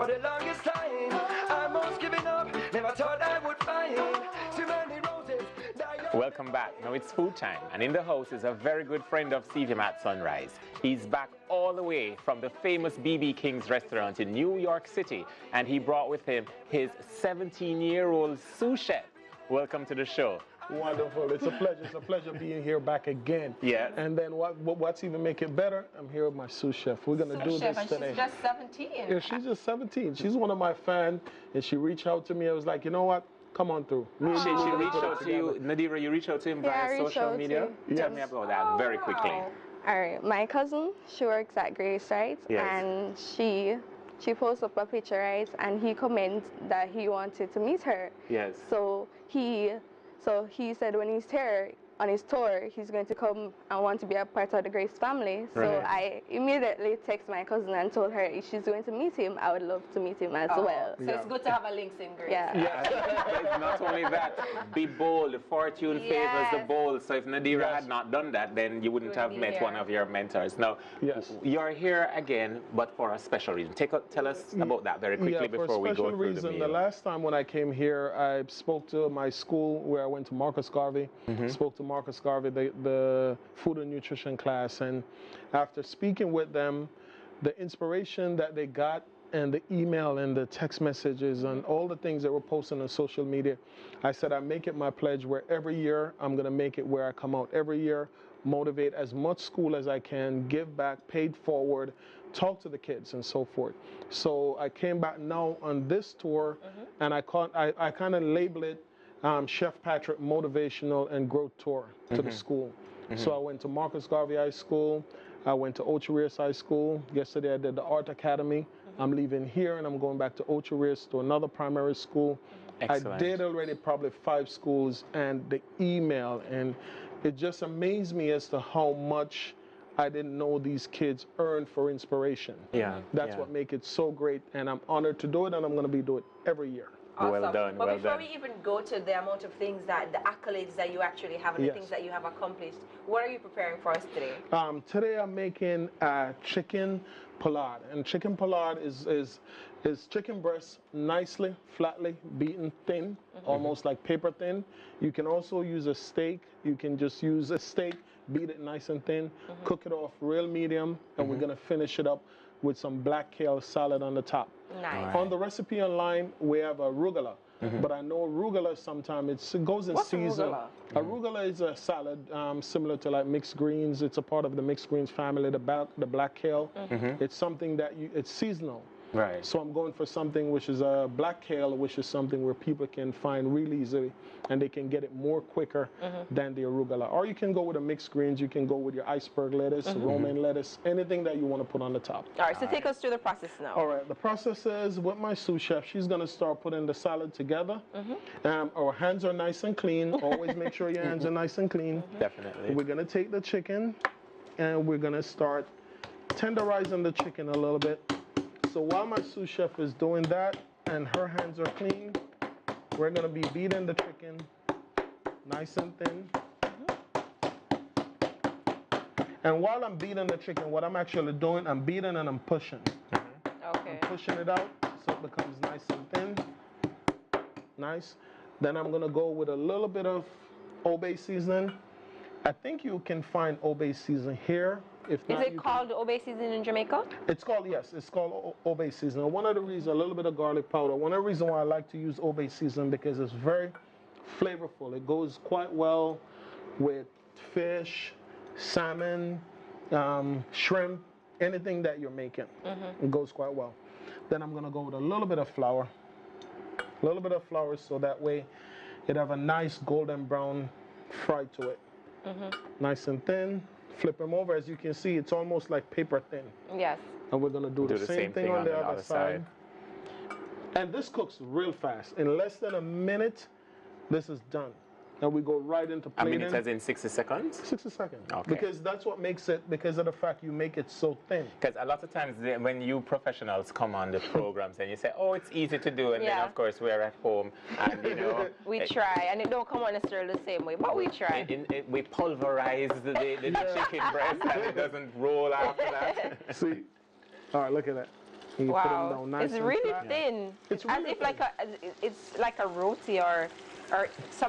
For the longest time, I'm almost giving up. Never thought I would find too many roses. Welcome back. Now it's food time, and in the house is a very good friend of CVM at Sunrise. He's back all the way from the famous B.B. King's restaurant in New York City, and he brought with him his 17-year-old sous chef. Welcome to the show. Wonderful. It's a pleasure. It's a pleasure being here back again. Yes. And then what's even make it better, I'm here with my sous chef. We're going to do this today. She's just 17. Yeah, she's just 17. She's one of my fans, and she reached out to me. I was like, you know what? Come on through. She reached out to you. Nadira, you reached out to him via social media? Tell me about that very quickly. All right. My cousin, she works at Grace, right? Yes. And she posted up a picture, right? And he commented that he wanted to meet her. Yes. So he said when he's here on his tour, he's going to come and want to be a part of the Grace family. So Right. I immediately texted my cousin and told her if she's going to meet him, I would love to meet him as well. So it's good to have a links in Grace. Yeah. It's not only that, be bold. The fortune favors the bold. So if Nadira had not done that, then you wouldn't have met one of your mentors. Now, you're here again, but for a special reason. Tell us about that very quickly before we go through the reason. meal. The last time when I came here, I spoke to my school where I went to Marcus Garvey. Spoke to Marcus Garvey, the food and nutrition class, and after speaking with them, the inspiration that they got and the email and the text messages and all the things that were posted on social media, I said I make it my pledge where every year I'm going to make it where I come out every year, motivate as much school as I can, give back, paid forward, talk to the kids and so forth. So I came back now on this tour, and I kind of label it Chef Patrick Motivational and Growth Tour to the school. So I went to Marcus Garvey High School. I went to Ocho Rios High School. Yesterday I did the Art Academy. I'm leaving here and I'm going back to Ocho Rios to another primary school. Excellent. I did already probably 5 schools, and the email, and it just amazed me as to how much I didn't know these kids earn for inspiration. That's what makes it so great, and I'm honored to do it, and I'm going to be doing it every year. Awesome. Well done. But well before done. we even go to the amount of things that, the accolades that you actually have and the things that you have accomplished, what are you preparing for us today? Today I'm making chicken pollard, and chicken pollard is chicken breast nicely, flatly beaten thin, almost like paper thin. You can also use a steak. You can just use a steak, beat it nice and thin, cook it off real medium, and we're gonna finish it up with some black kale salad on the top. Nice. On the recipe online, we have arugula. But I know arugula sometimes it goes in season. Arugula is a salad similar to like mixed greens. It's a part of the mixed greens family, the black kale. It's something that it's seasonal. Right. So I'm going for something which is a black kale, which is something where people can find really easily, and they can get it more quicker than the arugula. Or you can go with a mixed greens. You can go with your iceberg lettuce, romaine lettuce, anything that you want to put on the top. All right, so take us through the process now. All right, the process is with my sous chef, she's going to start putting the salad together. Our hands are nice and clean. Always make sure your hands are nice and clean. Definitely. We're going to take the chicken, and we're going to start tenderizing the chicken a little bit. So while my sous chef is doing that and her hands are clean, we're going to be beating the chicken nice and thin. And while I'm beating the chicken, what I'm actually doing, I'm beating and I'm pushing. Okay. I'm pushing it out so it becomes nice and thin. Nice. Then I'm going to go with a little bit of Obey seasoning. I think you can find Obey seasoning here. If not, is it called Obey seasoning in Jamaica? It's called, yes, it's called Obey seasoning. One of the reasons, a little bit of garlic powder. One of the reasons why I like to use Obey seasoning because it's very flavorful. It goes quite well with fish, salmon, shrimp, anything that you're making. It goes quite well. Then I'm going to go with a little bit of flour. A little bit of flour so that way it have a nice golden brown fry to it. Nice and thin. Flip them over. As you can see, it's almost like paper thin. Yes. And we're going to do the same thing on the other side. And this cooks real fast. In less than a minute, this is done. And we go right into plating. I mean, it says in 60 seconds? 60 seconds. Okay. Because that's what makes it, because of the fact you make it so thin. Because a lot of times when you professionals come on the programs and you say, oh, it's easy to do, and then of course we're at home and you know. We try, and it don't come on necessarily the same way, but we try. We pulverize the chicken breast and it doesn't roll after that. See? All right, look at that. And you put them Wow. down nice It's and really flat. thin. It's as really if it's like a roti or it's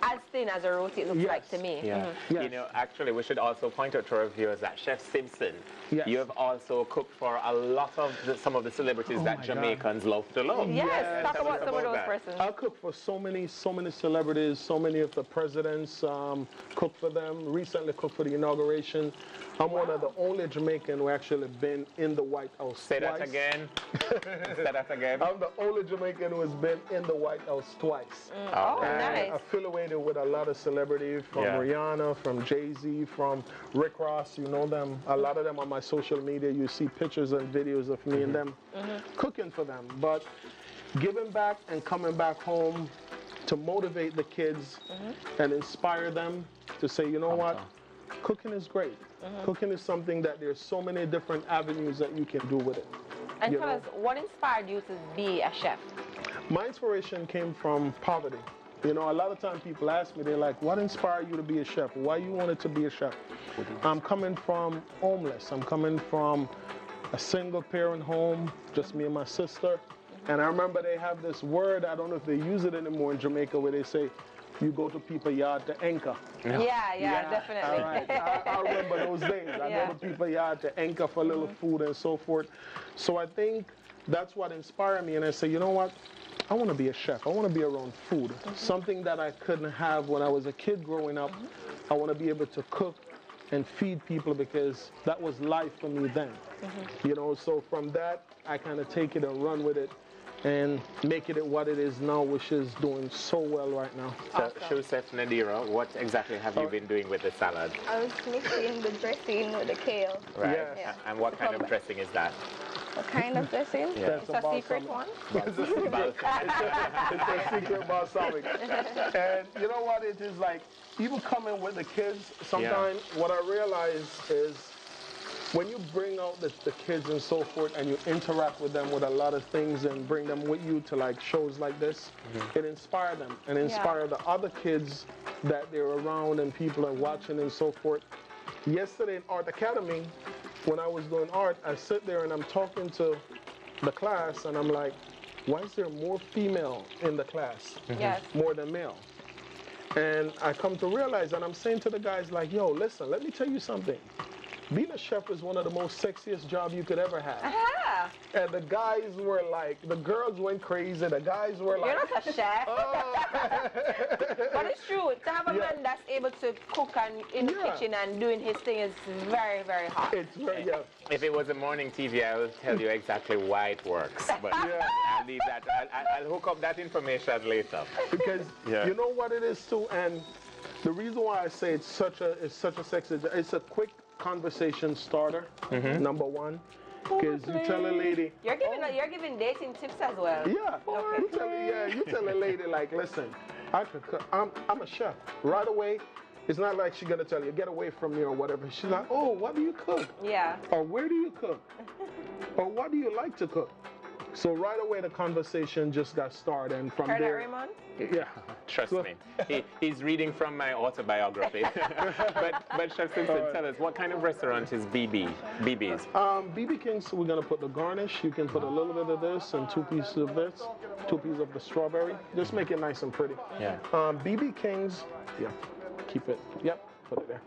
as thin as a roti, it looks like to me. Yeah. Yes. You know, actually, we should also point out to our viewers that Chef Simpson, Yes. you have also cooked for a lot of some of the celebrities Oh that my God. Jamaicans love to love. Yes, talk Tell us about some of those that. persons. I cook for so many celebrities, so many of the presidents, cook for them. Recently cooked for the inauguration. I'm one of the only Jamaican who actually been in the White House Say twice. that again. Say that again. I'm the only Jamaican who has been in the White House twice. Oh, And nice. affiliated with a lot of celebrities, from Yeah. Rihanna, from Jay-Z, from Rick Ross, you know them. A lot of them on my social media, you see pictures and videos of me and them cooking for them. But giving back and coming back home to motivate the kids and inspire them to say, you know what, cooking is great. Cooking is something that there's so many different avenues that you can do with it. And you tell know? us, what inspired you to be a chef? My inspiration came from poverty. You know, a lot of times people ask me, they're like, what inspired you to be a chef? Why you wanted to be a chef? I'm coming from homeless. I'm coming from a single parent home, just me and my sister. And I remember they have this word, I don't know if they use it anymore in Jamaica, where they say, you go to people's yard to anchor. Yeah, definitely. All right. I remember those days. I Yeah. go to people's yard to anchor for a little food and so forth. So I think that's what inspired me. And I say, you know what? I want to be a chef. I want to be around food. Something that I couldn't have when I was a kid growing up. I want to be able to cook and feed people because that was life for me then. You know, so from that, I kind of take it and run with it and make it what it is now, which is doing so well right now. So, Chef Nadira, what exactly have you been doing with the salad? I was mixing the dressing with the kale. Right. Yes. Yeah. And what kind of dressing is that? What kind of dressing? Yeah. It's a secret one. It's a secret. It's a secret balsamic. And you know what? It is like, even coming with the kids, sometimes what I realize is when you bring out the kids and so forth and you interact with them with a lot of things and bring them with you to like shows like this, it inspires them and inspire the other kids that they're around and people are watching and so forth. Yesterday in Art Academy, when I was doing art, I sit there and I'm talking to the class and I'm like, why is there more female in the class Yes. more than male? And I come to realize, and I'm saying to the guys like, yo, listen, let me tell you something. Being a chef is one of the most sexiest jobs you could ever have. And the guys were like, the girls went crazy, the guys were like, You're not a chef. oh. But it's true, to have a man that's able to cook and in the kitchen and doing his thing is very, very hard. It's very, If it was a morning TV, I will tell you exactly why it works. But I'll leave that. I'll hook up that information later. Because you know what it is too, and the reason why I say it's such a sexy, it's a quick conversation starter, number one. Because you tell a lady, You're giving dating tips as well. Okay. You tell a lady like, listen, I could cook. I'm a chef. Right away, it's not like she's gonna tell you, get away from me or whatever. She's like, oh, what do you cook? Yeah. Or where do you cook? Or what do you like to cook? So right away the conversation just got started, and from Heard that, there, Raymond? yeah. Trust me. He's reading from my autobiography. but Chef Simpson, tell us, what kind of restaurant is BB's? BB King's, we're gonna put the garnish. You can put a little bit of this and 2 pieces of this, 2 pieces of the strawberry. Just make it nice and pretty. Yeah. BB King's, keep it. Yep, put it there.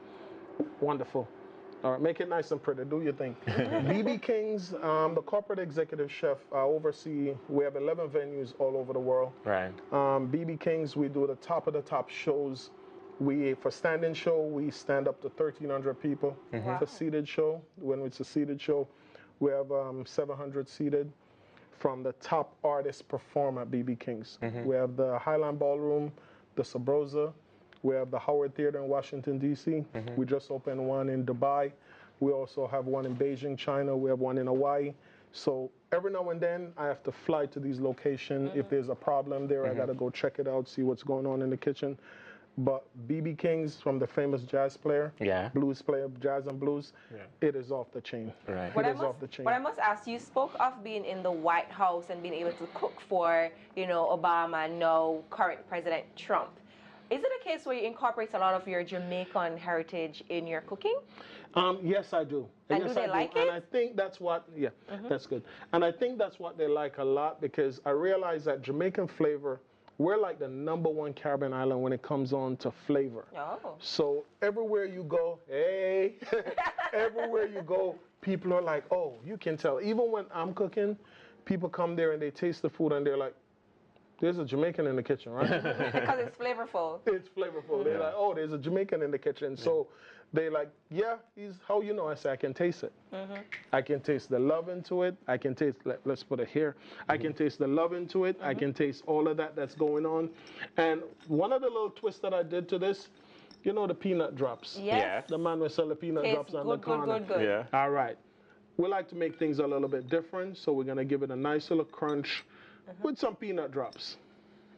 Wonderful. All right, make it nice and pretty. Do your thing. BB King's, the corporate executive chef, oversee. We have 11 venues all over the world. Right. BB King's, we do the top of the top shows. For standing show, we stand up to 1,300 people. For seated show, when it's a seated show, we have 700 seated. From the top artists perform at BB King's. We have the Highland Ballroom, the Sabrosa. We have the Howard Theater in Washington, D.C. We just opened one in Dubai. We also have one in Beijing, China. We have one in Hawaii. So every now and then, I have to fly to these locations. If there's a problem there, I got to go check it out, see what's going on in the kitchen. But BB King's, from the famous jazz player, blues player, jazz and blues, it is off the chain. Right. It is off the chain. But I must ask, you spoke of being in the White House and being able to cook for, Obama and now current President Trump. Is it a case where you incorporate a lot of your Jamaican heritage in your cooking? Yes, I do. And yes, do they I like do. it? And I think that's what, that's good. And I think that's what they like a lot, because I realize that Jamaican flavor, we're like the #1 Caribbean island when it comes on to flavor. Oh. So everywhere you go, hey, everywhere you go, people are like, oh, you can tell. Even when I'm cooking, people come there and they taste the food and they're like, there's a Jamaican in the kitchen, right? Because it's flavorful. It's flavorful. They're like, oh, there's a Jamaican in the kitchen. So they're like, yeah, he's, how you know? I say, I can taste it. I can taste the love into it. I can taste, let's put it here. I can taste the love into it. I can taste all of that that's going on. And one of the little twists that I did to this, you know the peanut drops? Yes. The man will sell the peanut Tastes drops on the good, corner. good, good, good. Yeah. All right. We like to make things a little bit different, so we're going to give it a nice little crunch with some peanut drops.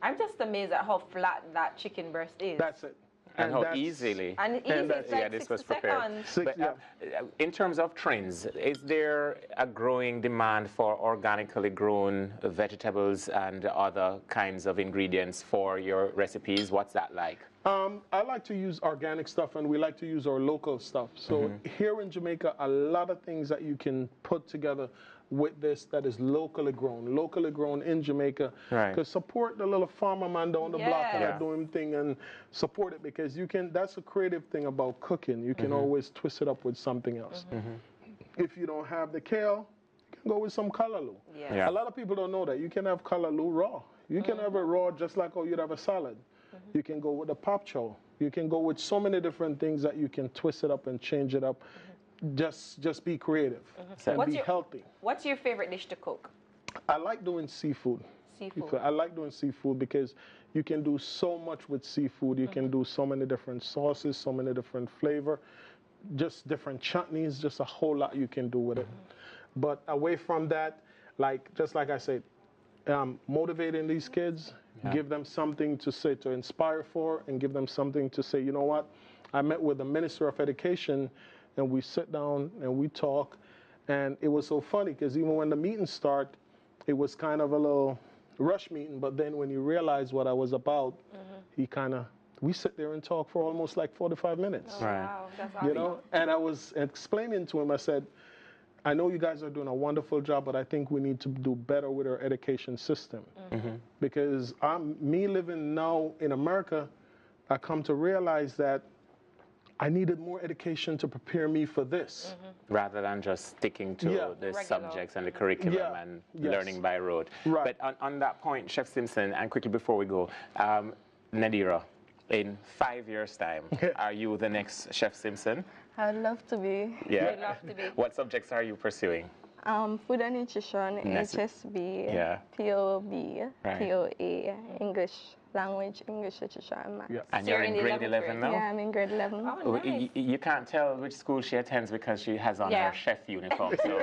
I'm just amazed at how flat that chicken breast is. That's it. And how that's- easily. And easy, it's like this 60 was prepared. seconds. But, in terms of trends, is there a growing demand for organically grown vegetables and other kinds of ingredients for your recipes? What's that like? I like to use organic stuff, and we like to use our local stuff. So here in Jamaica, a lot of things that you can put together with this that is locally grown in Jamaica. Right. Because support the little farmer man down the block that Yeah. are doing thing, and support it, because you can. That's a creative thing about cooking. You can always twist it up with something else. If you don't have the kale, you can go with some kalaloo. Yeah. Yeah. A lot of people don't know that you can have kalaloo raw. You can have it raw just like how you'd have a salad. You can go with a pop chow. You can go with so many different things that you can twist it up and change it up. Just be creative and What's be your- healthy. What's your favorite dish to cook? I like doing seafood. Seafood. I like doing seafood because you can do so much with seafood. You can do so many different sauces, so many different flavor, just different chutneys, just a whole lot you can do with it. But away from that, just like I said, motivating these kids, give them something to say, to inspire for, and give them something to say, you know what? I met with the Minister of Education, and we sit down and we talk, and it was so funny because even when the meeting started, it was kind of a little rush meeting, but then when you realize what I was about, we sit there and talk for almost like 45 minutes. Oh, wow, that's awesome. You know, and I was explaining to him, I said, I know you guys are doing a wonderful job, but I think we need to do better with our education system. Because me living now in America, I come to realize that I needed more education to prepare me for this. Rather than just sticking to the Regular. subjects and the curriculum and learning by rote. Right. But on that point, Chef Simpson, and quickly before we go, Nadira, in 5 years' time, are you the next Chef Simpson? I would love to be. Yeah. We'd love to be. What subjects are you pursuing? Food and nutrition, HSB, Yeah. TOB, Right. TOA, English language, English literature, and maths. Yeah. And So you're you're in in the grade 11th 11 grade. now? Yeah, I'm in grade 11. Oh, nice. You can't tell which school she attends because she has on Yeah. her chef uniform. So,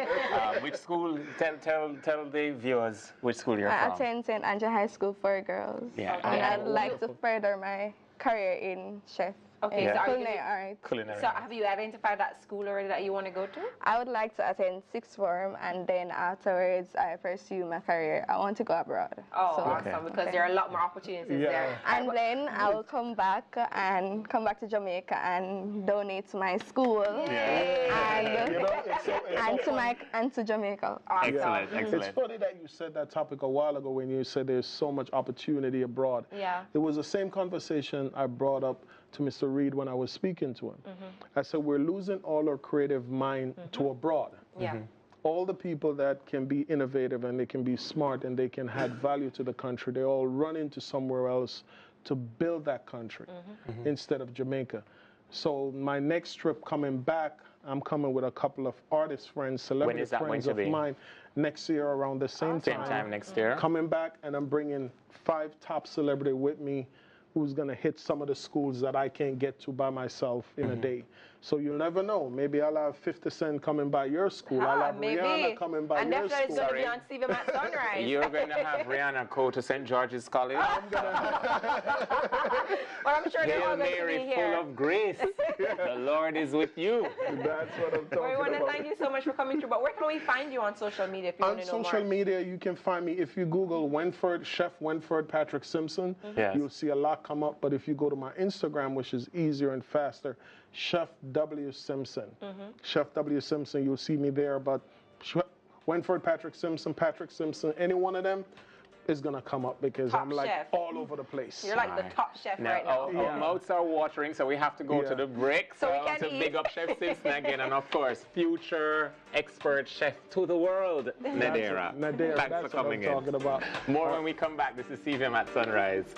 which school? Tell the viewers which school you're I from. attend St. Andrew High School for girls. Yeah. And Yeah. I'd like to further my career in chef. Okay, in so are you culinary gonna- art. Culinary. So have you identified that school already that you want to go to? I would like to attend sixth form, and then afterwards I pursue my career. I want to go abroad. Oh, So- awesome, because there are a lot more opportunities Yeah. there. And then I will come back to Jamaica and donate to my school and, You know, it's so and to Jamaica. Awesome. Excellent, It's excellent. funny that you said that topic a while ago when you said there's so much opportunity abroad. Yeah. It was the same conversation I brought up to Mr. Reed when I was speaking to him. I said, we're losing all our creative mind to abroad. Yeah. All the people that can be innovative and they can be smart and they can add value to the country, they all run into somewhere else to build that country instead of Jamaica. So my next trip coming back, I'm coming with a couple of artist friends, celebrity When is that going friends to of be? mine next year around the same Same time next year. Coming back, and I'm bringing 5 top celebrity with me who's going to hit some of the schools that I can't get to by myself in a day. So you'll never know. Maybe I'll have 50 Cent coming by your school. I'll have Rihanna coming by your school. And definitely it's going to be on CVM at Sunrise. You're going to have Rihanna go to St. George's College. Well, I'm sure they're all going to be here. Full of grace. The Lord is with you. That's what I'm talking about. We want to thank you so much for coming through. But where can we find you on social media if you want to know more? On social media, you can find me. If you Google Wenford, Chef Wenford Patrick Simpson, you'll see a lot come up. But if you go to my Instagram, which is easier and faster, Chef W. Simpson. Chef W. Simpson, you'll see me there. But Wenford Patrick Simpson, any one of them is going to come up because I'm like all over the place. You're like the top chef right now. Our mouths are watering, so we have to go to the break. So we can to big up Chef Simpson again, and of course, future expert chef to the world, Nadera. Nadera, Thanks for coming in. Talking about. More when we come back. This is CVM at Sunrise.